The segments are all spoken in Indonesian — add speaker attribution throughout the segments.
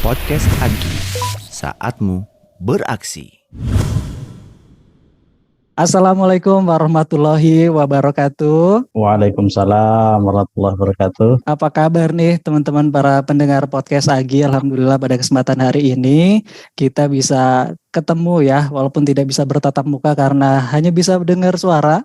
Speaker 1: Podcast Agi, saatmu beraksi.
Speaker 2: Assalamualaikum warahmatullahi wabarakatuh.
Speaker 3: Waalaikumsalam warahmatullahi wabarakatuh.
Speaker 2: Apa kabar nih teman-teman para pendengar podcast Agi? Alhamdulillah pada kesempatan hari ini kita bisa ketemu ya, walaupun tidak bisa bertatap muka karena hanya bisa mendengar suara.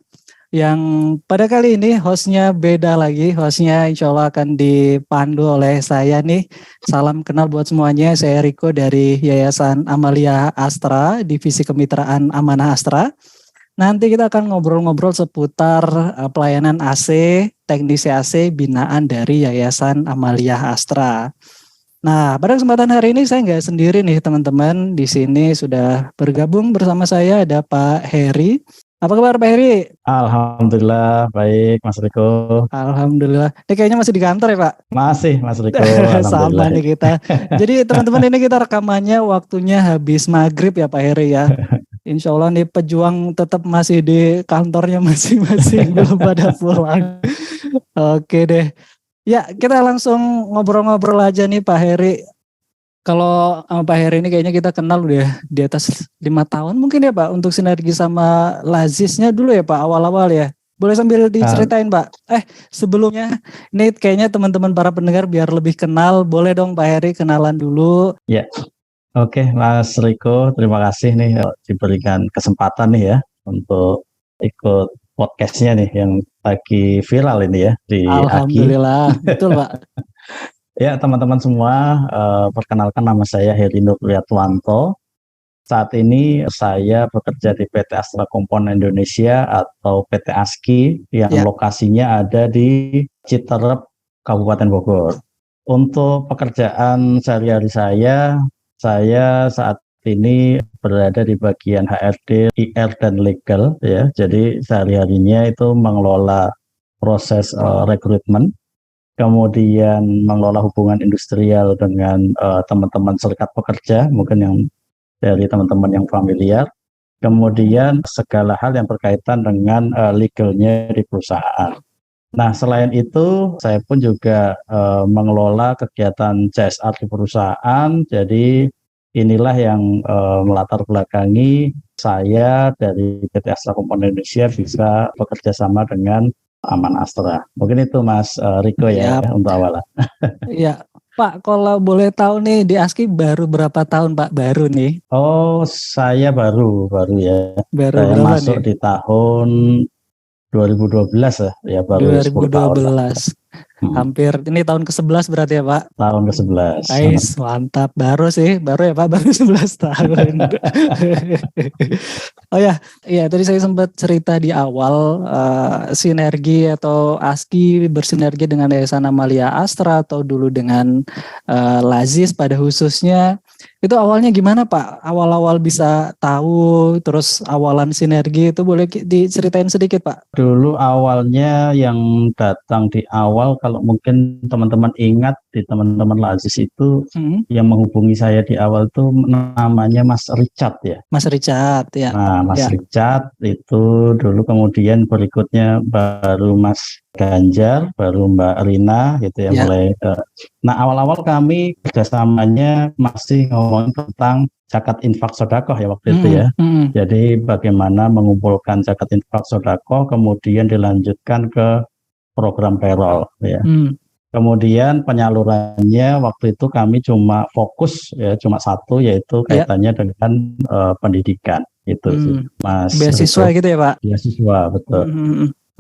Speaker 2: Yang pada kali ini hostnya beda lagi, hostnya insya Allah akan dipandu oleh saya nih. Salam kenal buat semuanya, saya Riko dari Yayasan Amalia Astra, Divisi Kemitraan Amanah Astra. Nanti kita akan ngobrol-ngobrol seputar pelayanan AC, teknisi AC, binaan dari Yayasan Amalia Astra. Nah, pada kesempatan hari ini saya nggak sendiri nih teman-teman. Di sini sudah bergabung bersama saya ada Pak Heri. Apa kabar Pak Heri?
Speaker 3: Alhamdulillah baik Mas Riko.
Speaker 2: Alhamdulillah. Ini kayaknya masih di kantor ya Pak?
Speaker 3: Masih Mas Riko.
Speaker 2: Sama nih kita. Jadi teman-teman ini kita rekamannya waktunya habis maghrib ya Pak Heri ya. Insya Allah nih pejuang tetap masih di kantornya masing-masing belum pada pulang. Oke deh. Ya kita langsung ngobrol-ngobrol aja nih Pak Heri. Kalau sama Pak Heri ini kayaknya kita kenal udah di atas 5 tahun mungkin ya Pak. Untuk sinergi sama Lazisnya dulu ya Pak awal-awal ya. Boleh sambil diceritain Pak. Sebelumnya ini kayaknya teman-teman para pendengar biar lebih kenal. Boleh dong Pak Heri kenalan dulu.
Speaker 3: Ya. Oke Mas Riko, terima kasih nih diberikan kesempatan nih ya untuk ikut podcastnya nih yang lagi viral ini ya di
Speaker 2: Alhamdulillah,
Speaker 3: Agi.
Speaker 2: betul Pak.
Speaker 3: Ya teman-teman semua, perkenalkan nama saya Heri Nur Priatwanto. Saat ini saya bekerja di PT Astra Component Indonesia atau PT ASKI yang lokasinya ada di Citerep, Kabupaten Bogor. Untuk pekerjaan sehari-hari saya saat ini berada di bagian HRD, IR dan legal ya. Jadi sehari-harinya itu mengelola proses rekrutmen, kemudian mengelola hubungan industrial dengan teman-teman serikat pekerja, mungkin yang dari teman-teman yang familiar, kemudian segala hal yang berkaitan dengan legalnya di perusahaan. Nah, selain itu, saya pun juga mengelola kegiatan CSR di perusahaan. Jadi inilah yang melatar belakangi saya dari PT Astra Component Indonesia bisa bekerja sama dengan Amanah Astra. Mungkin itu Mas Riko ya untuk awalnya.
Speaker 2: Iya, Pak, kalau boleh tahu nih di ASKI baru berapa tahun Pak baru nih?
Speaker 3: Oh, saya baru ya.
Speaker 2: Baru
Speaker 3: saya
Speaker 2: berapa
Speaker 3: masuk
Speaker 2: nih?
Speaker 3: di tahun 2012 ya baru 10 tahun.
Speaker 2: 2012. Hampir ini tahun ke-11 berarti ya Pak?
Speaker 3: Tahun ke-11.
Speaker 2: Ais, mantap. Baru ya Pak, baru 11 tahun. Oh ya, tadi saya sempat cerita di awal sinergi atau ASKI bersinergi dengan Yayasan Amalia Astra atau dulu dengan Lazis pada khususnya. Itu awalnya gimana Pak? Awal-awal bisa tahu, terus awalan sinergi itu boleh diceritain sedikit Pak?
Speaker 3: Dulu awalnya yang datang di awal, kalau mungkin teman-teman ingat di teman-teman Lazis itu yang menghubungi saya di awal itu namanya Mas Richard ya.
Speaker 2: Mas Richard ya.
Speaker 3: Nah Mas Richard itu dulu, kemudian berikutnya baru Mas Ganjar, baru Mbak Rina gitu ya. Mulai. Nah awal-awal kami kerjasamanya masih ngomongin tentang zakat infak sodakoh ya waktu itu ya. Jadi bagaimana mengumpulkan zakat infak sodakoh, kemudian dilanjutkan ke program payroll ya. Kemudian penyalurannya waktu itu kami cuma fokus ya, cuma satu, yaitu kaitannya dengan pendidikan itu sih, Mas.
Speaker 2: Beasiswa gitu ya Pak?
Speaker 3: Beasiswa, betul.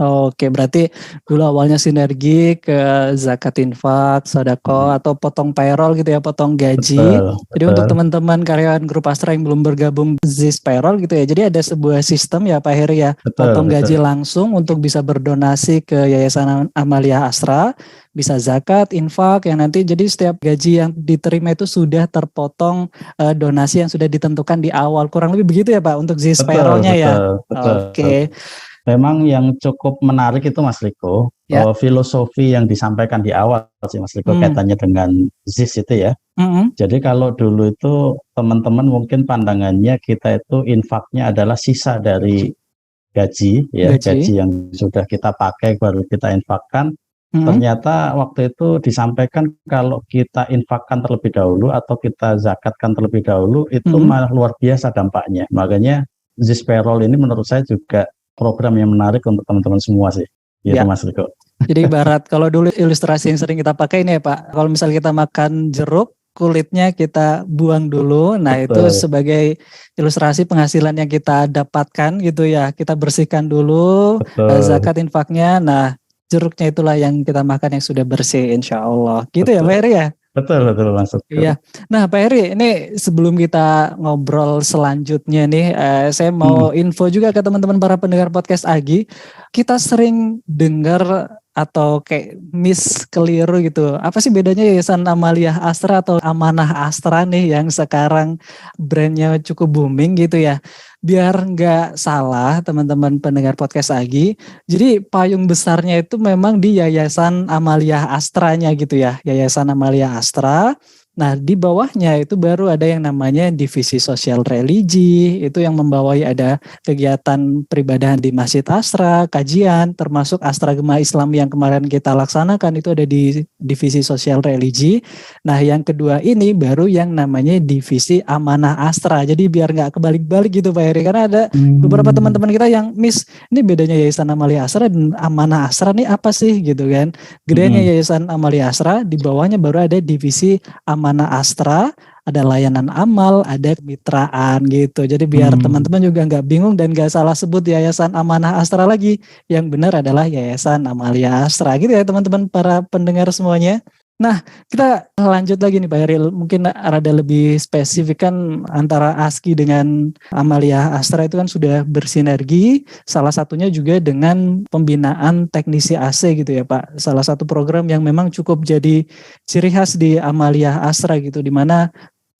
Speaker 2: Oke, berarti dulu awalnya sinergi ke zakat infak, sodako atau potong payroll gitu ya, potong gaji. Jadi untuk teman-teman karyawan grup Astra yang belum bergabung ZIS payroll gitu ya, jadi ada sebuah sistem ya Pak Heri ya, potong gaji langsung untuk bisa berdonasi ke Yayasan Amalia Astra, bisa zakat, infak yang nanti jadi setiap gaji yang diterima itu sudah terpotong donasi yang sudah ditentukan di awal, kurang lebih begitu ya Pak untuk ZIS payrollnya ya. Oke.
Speaker 3: Memang yang cukup menarik itu Mas Riko, filosofi yang disampaikan di awal sih Mas Riko, kaitannya dengan ZIS itu ya. Jadi kalau dulu itu teman-teman mungkin pandangannya kita itu infaknya adalah sisa dari gaji ya, gaji yang sudah kita pakai baru kita infakkan. Ternyata waktu itu disampaikan kalau kita infakkan terlebih dahulu atau kita zakatkan terlebih dahulu itu malah luar biasa dampaknya. Makanya Zis Payroll ini menurut saya juga program yang menarik untuk teman-teman semua sih. Gitu
Speaker 2: Ya.
Speaker 3: Mas Riko.
Speaker 2: Jadi ibarat kalau dulu ilustrasi yang sering kita pakai ini ya Pak, kalau misalnya kita makan jeruk, kulitnya kita buang dulu. Nah,
Speaker 3: Betul.
Speaker 2: itu sebagai ilustrasi penghasilan yang kita dapatkan gitu ya. Kita bersihkan dulu zakat infaknya. Nah, jeruknya itulah yang kita makan yang sudah bersih insya Allah. Gitu ya Pak Heri ya?
Speaker 3: Betul Mas Riko.
Speaker 2: Iya. Nah Pak Heri, ini sebelum kita ngobrol selanjutnya nih, saya mau info juga ke teman-teman para pendengar podcast Agi. Kita sering dengar atau kayak keliru gitu. Apa sih bedanya Yayasan Amalia Astra atau Amanah Astra nih yang sekarang brandnya cukup booming gitu ya. Biar nggak salah teman-teman pendengar podcast Agi. Jadi payung besarnya itu memang di Yayasan Amalia Astranya gitu ya. Yayasan Amalia Astra. Nah di bawahnya itu baru ada yang namanya divisi sosial religi, itu yang membawahi ada kegiatan peribadahan di Masjid Astra, kajian, termasuk Astra Gema Islam yang kemarin kita laksanakan itu ada di divisi sosial religi. Nah yang kedua ini baru yang namanya divisi Amanah Astra, jadi biar nggak kebalik-balik gitu Pak Heri, karena ada beberapa teman-teman kita yang ini bedanya Yayasan Amalia Astra dan Amanah Astra nih apa sih gitu kan. Gedenya Yayasan Amalia Astra, di bawahnya baru ada divisi Amanah Astra, ada layanan amal, ada kemitraan gitu. Jadi biar teman-teman juga nggak bingung dan nggak salah sebut Yayasan Amanah Astra lagi. Yang benar adalah Yayasan Amalia Astra gitu ya teman-teman para pendengar semuanya. Nah kita lanjut lagi nih Pak Heri, mungkin rada lebih spesifik kan antara ASKI dengan Amalia Astra itu kan sudah bersinergi, salah satunya juga dengan pembinaan teknisi AC gitu ya Pak. Salah satu program yang memang cukup jadi ciri khas di Amalia Astra gitu, di mana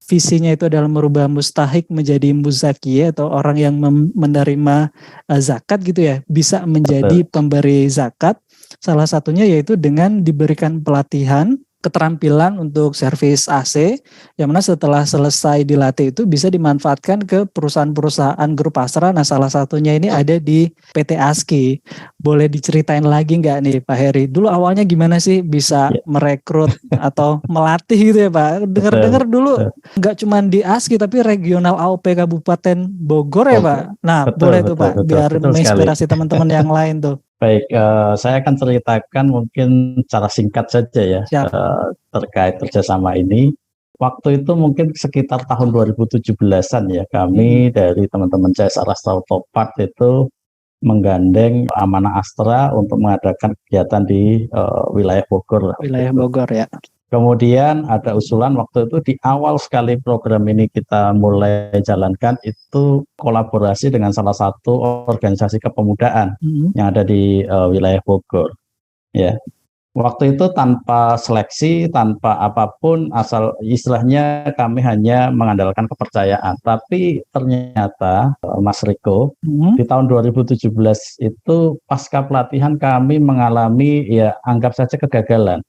Speaker 2: visinya itu adalah merubah mustahik menjadi muzaki atau orang yang menerima zakat gitu ya, bisa menjadi pemberi zakat. Salah satunya yaitu dengan diberikan pelatihan keterampilan untuk servis AC, yang mana setelah selesai dilatih itu bisa dimanfaatkan ke perusahaan-perusahaan grup Astra. Nah salah satunya ini ada di PT ASKI. Boleh diceritain lagi nggak nih Pak Heri? Dulu awalnya gimana sih bisa merekrut atau melatih gitu ya Pak? Dengar-dengar dulu nggak cuma di ASKI tapi regional AOP Kabupaten Bogor ya Pak? Nah boleh tuh Pak, biar menginspirasi teman-teman yang lain tuh.
Speaker 3: Baik, saya akan ceritakan mungkin secara singkat saja ya terkait kerjasama ini. Waktu itu mungkin sekitar tahun 2017-an ya, kami dari teman-teman CSR Astra Autopart itu menggandeng Amanah Astra untuk mengadakan kegiatan di wilayah Bogor.
Speaker 2: Wilayah Bogor ya.
Speaker 3: Kemudian ada usulan waktu itu di awal sekali program ini kita mulai jalankan itu kolaborasi dengan salah satu organisasi kepemudaan yang ada di wilayah Bogor. Ya, waktu itu tanpa seleksi, tanpa apapun, asal istilahnya kami hanya mengandalkan kepercayaan. Tapi ternyata Mas Riko di tahun 2017 itu pasca pelatihan kami mengalami ya anggap saja kegagalan.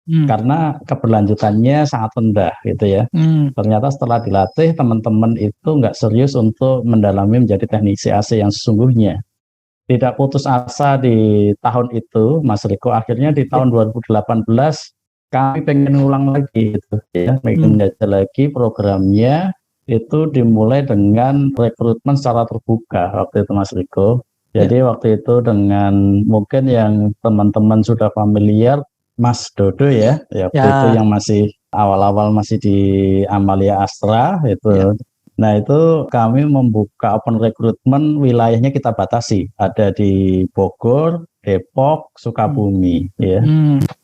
Speaker 3: Karena keberlanjutannya sangat rendah gitu ya. Ternyata setelah dilatih teman-teman itu nggak serius untuk mendalami menjadi teknisi AC yang sesungguhnya. Tidak putus asa di tahun itu Mas Riko, akhirnya di tahun 2018 kami pengen ulang lagi gitu ya, pengen menjajal lagi programnya. Itu dimulai dengan rekrutmen secara terbuka waktu itu Mas Riko. Jadi waktu itu dengan mungkin yang teman-teman sudah familiar Mas Dodo ya waktu itu yang masih awal-awal masih di Amalia Astra itu. Nah itu kami membuka open recruitment, wilayahnya kita batasi, ada di Bogor, Depok, Sukabumi ya.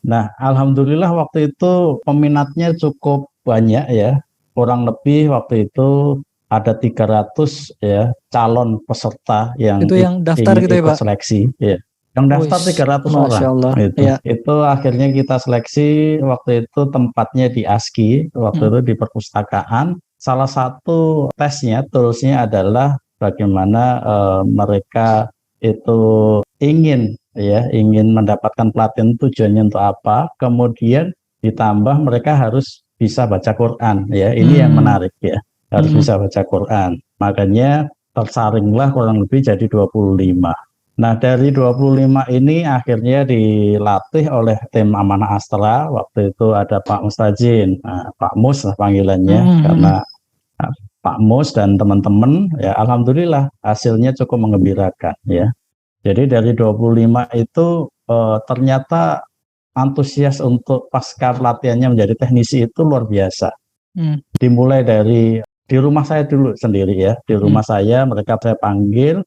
Speaker 3: Nah alhamdulillah waktu itu peminatnya cukup banyak ya, kurang lebih waktu itu ada 300 ya calon peserta yang
Speaker 2: itu yang daftar gitu ya Pak?
Speaker 3: Seleksi ya. Yang daftar 300 orang itu akhirnya kita seleksi. Waktu itu tempatnya di ASKI, waktu itu di perpustakaan. Salah satu tesnya, toolsnya adalah bagaimana mereka itu ingin mendapatkan pelatihan, tujuannya untuk apa, kemudian ditambah mereka harus bisa baca Quran ya. Ini yang menarik ya, harus bisa baca Quran. Makanya tersaringlah kurang lebih jadi 25. Nah, dari 25 ini akhirnya dilatih oleh tim Amanah Astra. Waktu itu ada Pak Mustajin, Pak Mus lah panggilannya, karena Pak Mus dan teman-teman, ya alhamdulillah hasilnya cukup mengembirakan ya. Jadi dari 25 itu ternyata antusias untuk pasca pelatihannya menjadi teknisi itu luar biasa. Dimulai dari di rumah saya dulu sendiri ya. Di rumah saya mereka saya panggil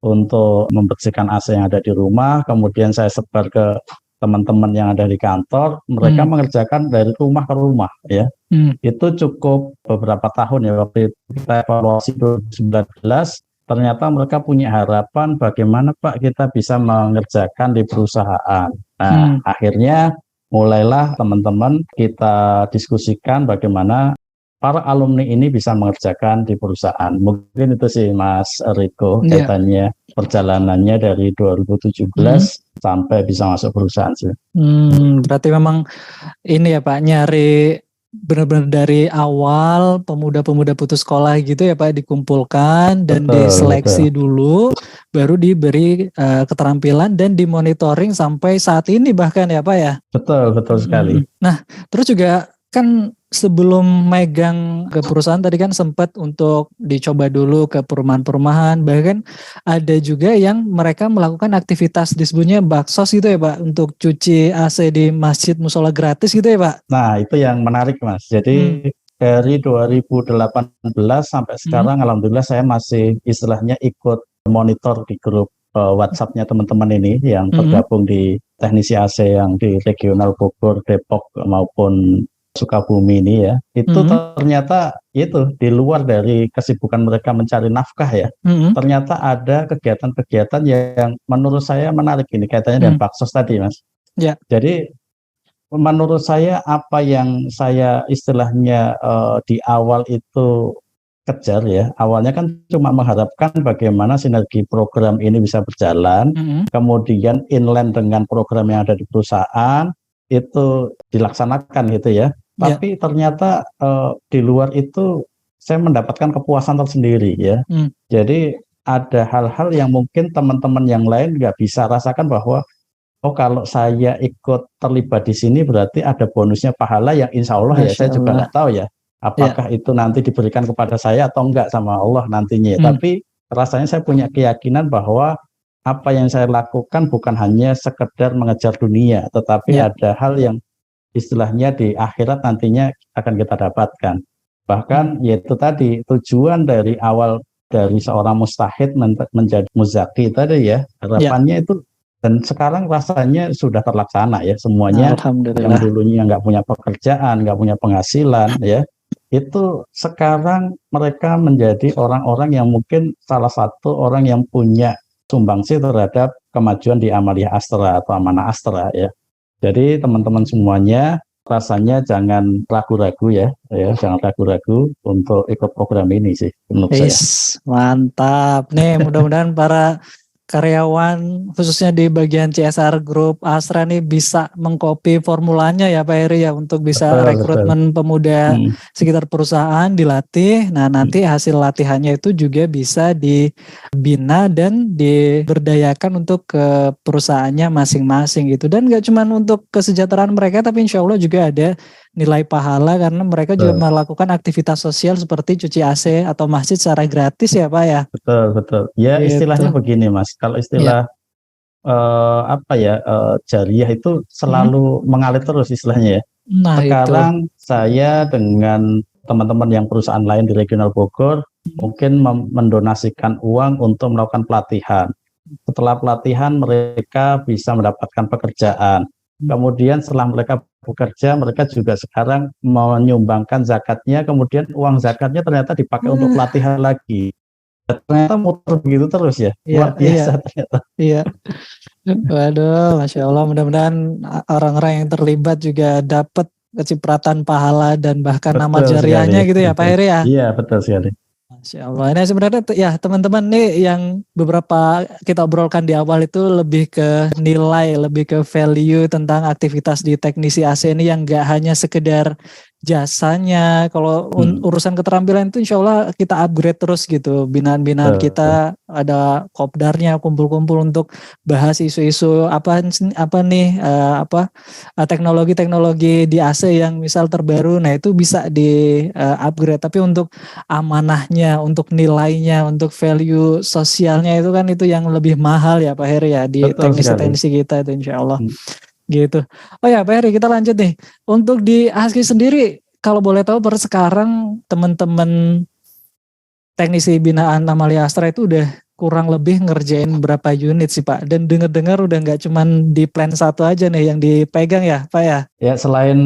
Speaker 3: untuk membersihkan AC yang ada di rumah, kemudian saya sebar ke teman-teman yang ada di kantor, mereka mengerjakan dari rumah ke rumah ya. Itu cukup beberapa tahun ya, waktu itu kita evaluasi 2019, ternyata mereka punya harapan bagaimana Pak kita bisa mengerjakan di perusahaan. Nah, akhirnya mulailah teman-teman kita diskusikan bagaimana para alumni ini bisa mengerjakan di perusahaan. Mungkin itu sih Mas Riko kaitannya perjalanannya dari 2017 sampai bisa masuk perusahaan sih.
Speaker 2: Berarti memang ini ya Pak, nyari benar-benar dari awal pemuda-pemuda putus sekolah gitu ya Pak, dikumpulkan dan diseleksi dulu, baru diberi keterampilan dan dimonitoring sampai saat ini bahkan ya Pak ya.
Speaker 3: Betul sekali.
Speaker 2: Nah, terus juga kan sebelum megang ke perusahaan tadi kan sempat untuk dicoba dulu ke perumahan-perumahan, bahkan ada juga yang mereka melakukan aktivitas disebutnya baksos gitu ya Pak, untuk cuci AC di masjid musola gratis gitu ya Pak.
Speaker 3: Nah itu yang menarik Mas, jadi dari 2018 sampai sekarang alhamdulillah saya masih istilahnya ikut monitor di grup WhatsApp-nya teman-teman ini yang tergabung di teknisi AC yang di regional Bogor, Depok maupun Sukabumi ini ya, itu ternyata itu di luar dari kesibukan mereka mencari nafkah ya, ternyata ada kegiatan-kegiatan yang menurut saya menarik ini kaitannya dengan baksos tadi Mas. Jadi menurut saya apa yang saya istilahnya di awal itu kejar ya, awalnya kan cuma mengharapkan bagaimana sinergi program ini bisa berjalan, kemudian inline dengan program yang ada di perusahaan itu dilaksanakan gitu ya. Tapi ternyata di luar itu saya mendapatkan kepuasan tersendiri ya. Jadi ada hal-hal yang mungkin teman-teman yang lain nggak bisa rasakan bahwa oh kalau saya ikut terlibat di sini berarti ada bonusnya pahala yang insya Allah ya saya juga nggak tahu ya. Apakah itu nanti diberikan kepada saya atau enggak sama Allah nantinya. Tapi rasanya saya punya keyakinan bahwa apa yang saya lakukan bukan hanya sekedar mengejar dunia, tetapi ada hal yang istilahnya di akhirat nantinya akan kita dapatkan. Bahkan yaitu tadi tujuan dari awal dari seorang mustahid menjadi muzaki tadi ya, harapannya itu dan sekarang rasanya sudah terlaksana ya semuanya. Yang dulunya nggak punya pekerjaan, nggak punya penghasilan ya, itu sekarang mereka menjadi orang-orang yang mungkin salah satu orang yang punya sumbangsi terhadap kemajuan di Amaliyah Astra atau Amanah Astra ya. Jadi teman-teman semuanya rasanya jangan ragu-ragu ya, jangan ragu-ragu untuk ikut program ini sih menurut saya.
Speaker 2: Mantap nih, mudah-mudahan para karyawan khususnya di bagian CSR Group Astra nih bisa mengcopy formulanya ya Pak Heri ya, untuk bisa rekrutmen pemuda sekitar perusahaan dilatih. Nah nanti hasil latihannya itu juga bisa dibina dan diberdayakan untuk ke perusahaannya masing-masing gitu. Dan gak cuma untuk kesejahteraan mereka, tapi insya Allah juga ada nilai pahala karena mereka juga melakukan aktivitas sosial seperti cuci AC atau masjid secara gratis ya Pak ya.
Speaker 3: Betul. Ya istilahnya begini Mas, kalau istilah jariah itu selalu mengalir terus istilahnya ya.
Speaker 2: Nah,
Speaker 3: sekarang saya dengan teman-teman yang perusahaan lain di regional Bogor mungkin mendonasikan uang untuk melakukan pelatihan. Setelah pelatihan mereka bisa mendapatkan pekerjaan. Kemudian setelah mereka bekerja, mereka juga sekarang menyumbangkan zakatnya, kemudian uang zakatnya ternyata dipakai untuk pelatihan lagi. Ternyata muter begitu terus ya, luar biasa ternyata.
Speaker 2: Iya. Waduh, Masya Allah, mudah-mudahan orang-orang yang terlibat juga dapat kecipratan pahala dan bahkan nama jariahnya gitu ya Pak Heri ya.
Speaker 3: Iya, betul sekali.
Speaker 2: Masya Allah. Ini sebenarnya ya teman-teman nih yang beberapa kita obrolkan di awal itu lebih ke nilai, lebih ke value tentang aktivitas di teknisi AC ini yang gak hanya sekedar jasanya. Kalau urusan keterampilan itu insya Allah kita upgrade terus gitu. Binaan-binaan kita ada kopdarnya, kumpul-kumpul untuk bahas isu-isu teknologi-teknologi di AC yang misal terbaru. Nah itu bisa di upgrade. Tapi untuk amanahnya, untuk nilainya, untuk value sosialnya itu kan itu yang lebih mahal ya Pak Heri ya di teknisi-teknisi kita itu insya Allah. Gitu. Oh ya Pak Heri, kita lanjut nih. Untuk di ASKI sendiri, kalau boleh tahu per sekarang teman-teman teknisi binaan Amalia Astra itu udah kurang lebih ngerjain berapa unit sih Pak? Dan dengar-dengar udah nggak cuman di plan satu aja nih yang dipegang ya Pak ya?
Speaker 3: Ya, selain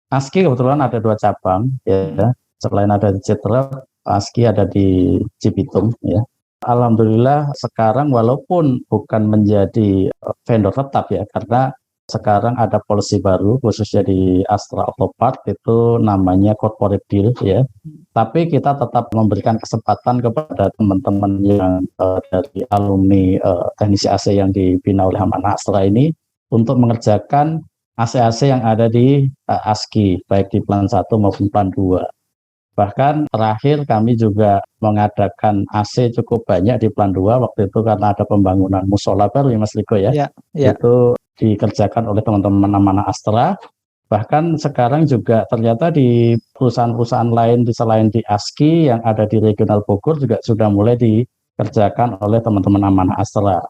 Speaker 3: ASKI kebetulan ada 2 cabang ya. Selain ada di Citra, ASKI ada di Cibitung ya. Alhamdulillah sekarang walaupun bukan menjadi vendor tetap ya, karena sekarang ada policy baru khususnya di Astra Autopart itu namanya corporate deal ya. Tapi kita tetap memberikan kesempatan kepada teman-teman yang dari alumni teknisi AC yang dibina oleh Amanah Astra ini untuk mengerjakan AC-AC yang ada di ASKI baik di plan 1 maupun plan 2. Bahkan terakhir kami juga mengadakan AC cukup banyak di plan 2 waktu itu karena ada pembangunan musola baru ya Mas Riko ya. Itu dikerjakan oleh teman-teman Amanah Astra. Bahkan sekarang juga ternyata di perusahaan-perusahaan lain di selain di ASKI yang ada di regional Bogor juga sudah mulai dikerjakan oleh teman-teman Amanah Astra.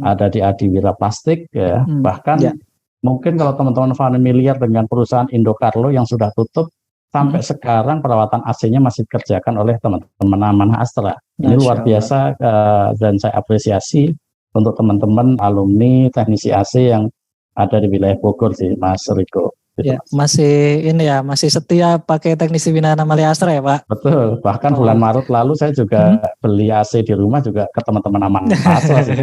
Speaker 3: Ada di Adiwira Plastik ya. Bahkan mungkin kalau teman-teman familiar dengan perusahaan Indocarlo yang sudah tutup, sampai sekarang perawatan AC-nya masih dikerjakan oleh teman-teman Amanah Astra. Ini luar biasa dan saya apresiasi untuk teman-teman alumni teknisi AC yang ada di wilayah Bogor sih Mas Riko. Gitu,
Speaker 2: ya, masih setia pakai teknisi binaan Amalia Astra ya Pak?
Speaker 3: Betul, bahkan bulan Maret lalu saya juga beli AC di rumah juga ke teman-teman Amanah Astra sih.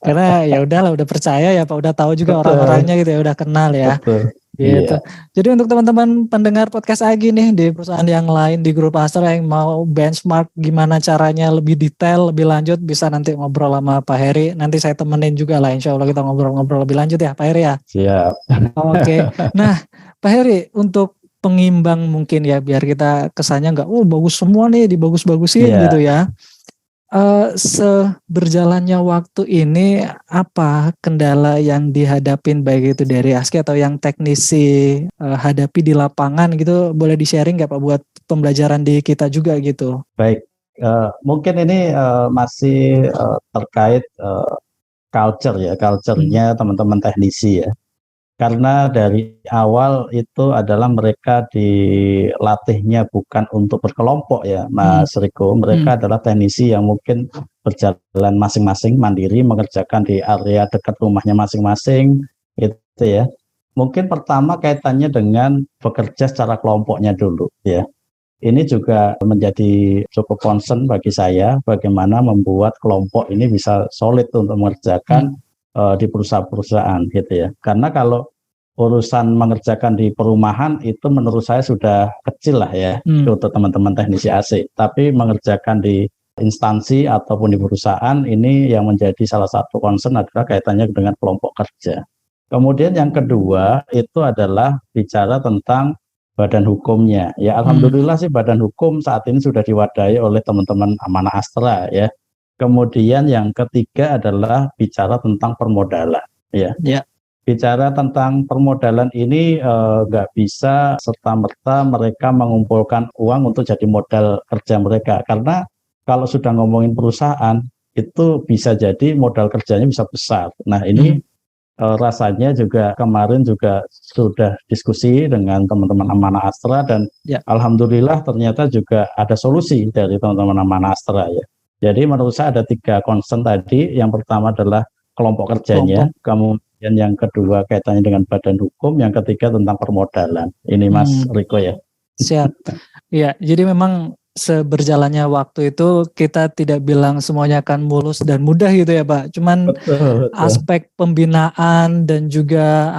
Speaker 2: Karena ya udahlah, udah percaya ya Pak, udah tahu juga orang-orangnya gitu ya, udah kenal ya.
Speaker 3: Betul.
Speaker 2: Gitu. Jadi untuk teman-teman pendengar podcast Agi nih di perusahaan yang lain di grup Astra yang mau benchmark gimana caranya lebih detail, lebih lanjut, bisa nanti ngobrol sama Pak Heri. Nanti saya temenin juga lah, insya Allah kita ngobrol-ngobrol lebih lanjut ya Pak Heri ya.
Speaker 3: Siap.
Speaker 2: Oke. Nah Pak Heri, untuk pengimbang mungkin ya biar kita kesannya nggak bagus semua nih dibagus-bagusin gitu ya. Seberjalannya waktu ini apa kendala yang dihadapin baik itu dari ASKI atau yang teknisi hadapi di lapangan gitu, boleh di-sharing nggak Pak buat pembelajaran di kita juga gitu?
Speaker 3: Baik, mungkin ini masih terkait culture ya, culture-nya teman-teman teknisi ya. Karena dari awal itu adalah mereka dilatihnya bukan untuk berkelompok ya Mas Riko. Mereka adalah teknisi yang mungkin berjalan masing-masing, mandiri, mengerjakan di area dekat rumahnya masing-masing gitu ya. Mungkin pertama kaitannya dengan bekerja secara kelompoknya dulu ya. Ini juga menjadi cukup concern bagi saya bagaimana membuat kelompok ini bisa solid untuk mengerjakan di perusahaan-perusahaan gitu ya. Karena kalau urusan mengerjakan di perumahan itu menurut saya sudah kecil lah ya untuk teman-teman teknisi AC. Tapi mengerjakan di instansi ataupun di perusahaan ini yang menjadi salah satu concern adalah kaitannya dengan kelompok kerja. Kemudian yang kedua itu adalah bicara tentang badan hukumnya. Ya alhamdulillah sih badan hukum saat ini sudah diwadahi oleh teman-teman Amanah Astra ya. Kemudian yang ketiga adalah bicara tentang permodalan ya. Bicara tentang permodalan ini nggak bisa serta-merta mereka mengumpulkan uang untuk jadi modal kerja mereka. Karena kalau sudah ngomongin perusahaan itu bisa jadi modal kerjanya bisa besar. Nah ini rasanya juga kemarin juga sudah diskusi dengan teman-teman Amanah Astra dan alhamdulillah ternyata juga ada solusi dari teman-teman Amanah Astra ya. Jadi menurut saya ada 3 concern tadi. Yang pertama adalah kelompok kerjanya, kemudian yang kedua kaitannya dengan badan hukum, yang ketiga tentang permodalan. Ini Mas Riko ya.
Speaker 2: Siap. Ya, jadi memang seberjalannya waktu itu kita tidak bilang semuanya akan mulus dan mudah gitu ya Pak. Cuman betul. Aspek pembinaan dan juga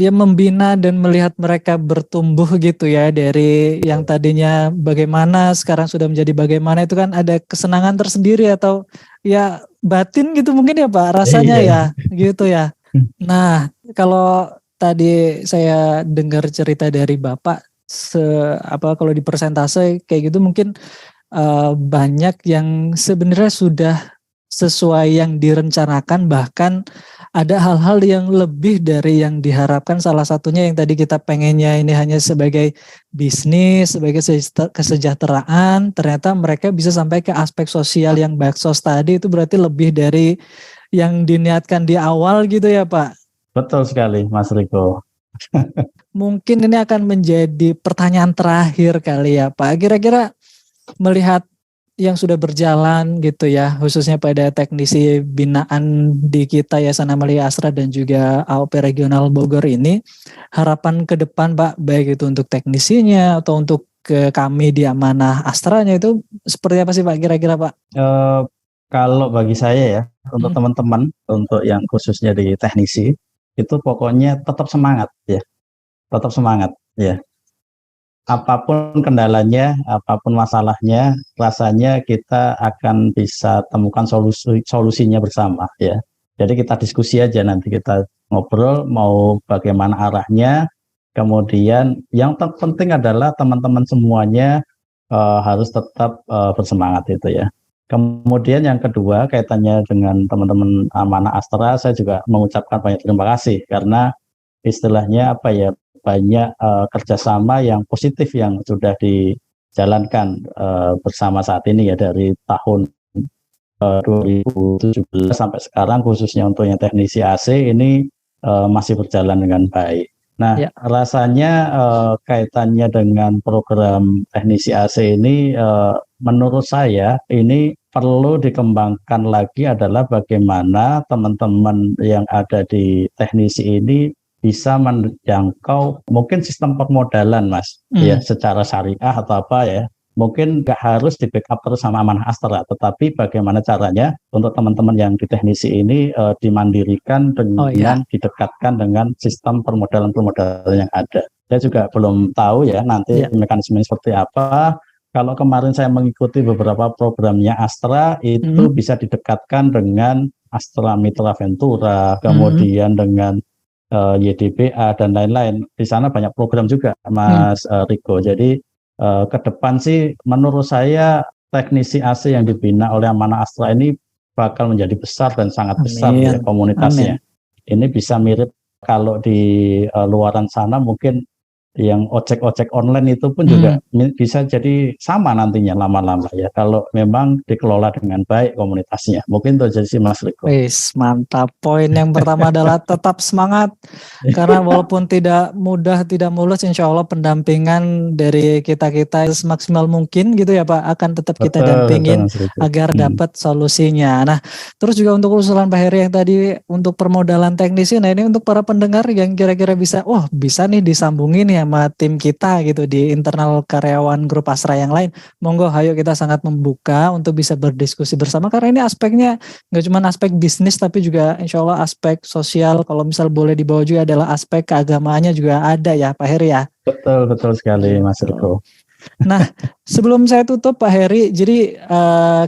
Speaker 2: membina dan melihat mereka bertumbuh gitu ya, dari yang tadinya bagaimana sekarang sudah menjadi bagaimana, itu kan ada kesenangan tersendiri atau ya batin gitu mungkin ya Pak rasanya ya gitu ya. Nah kalau tadi saya dengar cerita dari Bapak, kalau di persentase kayak gitu mungkin banyak yang sebenarnya sudah sesuai yang direncanakan, bahkan ada hal-hal yang lebih dari yang diharapkan. Salah satunya yang tadi kita pengennya ini hanya sebagai bisnis, sebagai kesejahteraan, ternyata mereka bisa sampai ke aspek sosial yang baksos tadi, itu berarti lebih dari yang diniatkan di awal gitu ya Pak.
Speaker 3: Betul sekali Mas Riko.
Speaker 2: Mungkin ini akan menjadi pertanyaan terakhir kali ya Pak. Kira-kira melihat yang sudah berjalan gitu ya, khususnya pada teknisi binaan di kita Yayasan Amalia Astra dan juga AOP Regional Bogor ini, harapan ke depan Pak, baik itu untuk teknisinya atau untuk ke kami di Amanah Astranya itu seperti apa sih Pak kira-kira Pak?
Speaker 3: Kalau bagi saya ya, untuk teman-teman, untuk yang khususnya di teknisi, itu pokoknya tetap semangat ya, tetap semangat ya. Apapun kendalanya, apapun masalahnya, rasanya kita akan bisa temukan solusinya bersama ya. Jadi kita diskusi aja, nanti kita ngobrol mau bagaimana arahnya. Kemudian yang terpenting adalah teman-teman semuanya harus tetap bersemangat itu ya. Kemudian yang kedua kaitannya dengan teman-teman Amanah Astra, saya juga mengucapkan banyak terima kasih karena istilahnya apa ya, banyak kerjasama yang positif yang sudah dijalankan bersama saat ini ya, dari tahun 2017 sampai sekarang, khususnya untuk yang teknisi AC ini masih berjalan dengan baik. Nah, ya, rasanya kaitannya dengan program teknisi AC ini menurut saya ini perlu dikembangkan lagi, adalah bagaimana teman-teman yang ada di teknisi ini bisa menjangkau mungkin sistem permodalan Mas, ya secara syariah atau apa ya. Mungkin nggak harus di backup terus sama Amanah Astra, tetapi bagaimana caranya untuk teman-teman yang di teknisi ini dimandirikan dengan didekatkan dengan sistem permodalan-permodalan yang ada. Saya juga belum tahu ya nanti mekanismenya seperti apa. Kalau kemarin saya mengikuti beberapa programnya Astra, itu bisa didekatkan dengan Astra Mitra Ventura, kemudian dengan YDBA dan lain-lain. Di sana banyak program juga Mas Riko. Jadi ke depan sih menurut saya teknisi AC yang dibina oleh Amanah Astra ini bakal menjadi besar dan sangat besar ya komunitasnya. Ini bisa mirip kalau di luaran sana mungkin yang ojek-ojek online itu pun juga bisa jadi sama nantinya lama-lama ya, kalau memang dikelola dengan baik komunitasnya. Mungkin itu aja sih Mas Riko.
Speaker 2: Wis, mantap. Poin yang pertama adalah tetap semangat, karena walaupun tidak mudah, tidak mulus, insya Allah pendampingan dari kita semaksimal mungkin gitu ya Pak, akan tetap kita dampingin agar dapat solusinya. Nah, terus juga untuk usulan Pak Heri yang tadi untuk permodalan teknisi, nah ini untuk para pendengar yang kira-kira bisa, bisa nih disambungin ya sama tim kita gitu di internal karyawan grup Astra yang lain, monggo ayo kita sangat membuka untuk bisa berdiskusi bersama, karena ini aspeknya nggak cuma aspek bisnis tapi juga insya Allah aspek sosial, kalau misal boleh dibawa juga adalah aspek keagamaannya juga ada ya Pak Heri ya.
Speaker 3: Betul sekali Mas Riko.
Speaker 2: Nah, sebelum saya tutup Pak Heri, jadi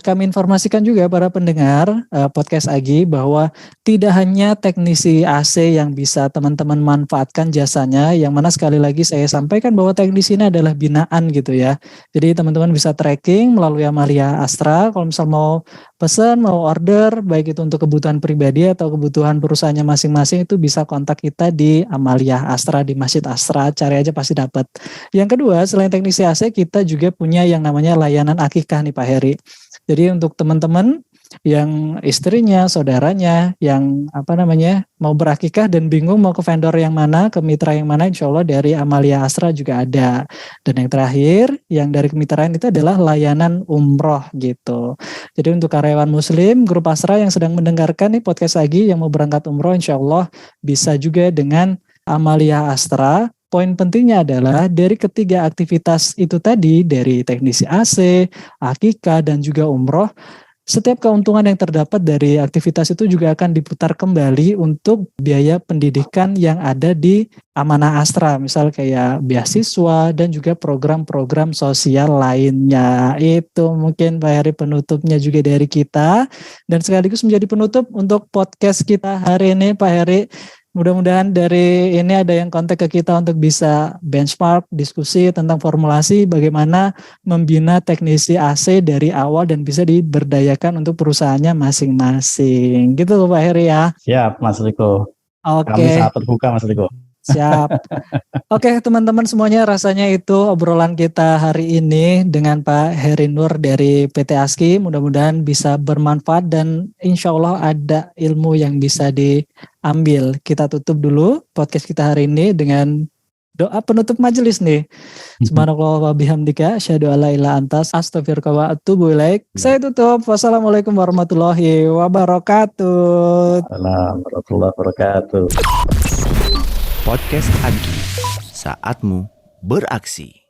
Speaker 2: kami informasikan juga para pendengar podcast Agi bahwa tidak hanya teknisi AC yang bisa teman-teman manfaatkan jasanya, yang mana sekali lagi saya sampaikan bahwa teknisi ini adalah binaan gitu ya. Jadi teman-teman bisa tracking melalui Amalia Astra, kalau misal mau pesan, mau order, baik itu untuk kebutuhan pribadi atau kebutuhan perusahaannya masing-masing, itu bisa kontak kita di Amalia Astra, di Masjid Astra, cari aja pasti dapat. Yang kedua, selain teknisi AC, kita juga punya yang namanya layanan akikah nih Pak Heri. Jadi untuk teman-teman yang istrinya, saudaranya yang mau berakikah dan bingung mau ke vendor yang mana, ke mitra yang mana, insya Allah dari Amalia Astra juga ada. Dan yang terakhir, yang dari kemitraan itu adalah layanan umroh gitu. Jadi untuk karyawan muslim, grup Astra yang sedang mendengarkan nih podcast lagi, yang mau berangkat umroh, insya Allah bisa juga dengan Amalia Astra. Poin pentingnya adalah dari ketiga aktivitas itu tadi, dari teknisi AC, akikah, dan juga umroh, setiap keuntungan yang terdapat dari aktivitas itu juga akan diputar kembali untuk biaya pendidikan yang ada di Amanah Astra, misal kayak beasiswa dan juga program-program sosial lainnya. Itu mungkin Pak Heri penutupnya juga dari kita, dan sekaligus menjadi penutup untuk podcast kita hari ini Pak Heri. Mudah-mudahan dari ini ada yang kontak ke kita untuk bisa benchmark, diskusi tentang formulasi bagaimana membina teknisi AC dari awal dan bisa diberdayakan untuk perusahaannya masing-masing. Gitu loh Pak Heri ya.
Speaker 3: Siap, Mas Riko. Kami
Speaker 2: Oke,
Speaker 3: sangat terbuka, Mas Riko.
Speaker 2: siap. Oke teman-teman semuanya, rasanya itu obrolan kita hari ini dengan Pak Heri Nur dari PT ASKI. Mudah-mudahan bisa bermanfaat dan insya Allah ada ilmu yang bisa diambil. Kita tutup dulu podcast kita hari ini dengan doa penutup majelis nih. Subhanallah wa bihamdika asyhadu alla ilaha anta astaghfiruka wa atubu ilaik. Saya tutup. Wassalamualaikum warahmatullahi wabarakatuh.
Speaker 3: Assalamualaikum warahmatullahi wabarakatuh.
Speaker 1: Podcast Agi, saatmu beraksi.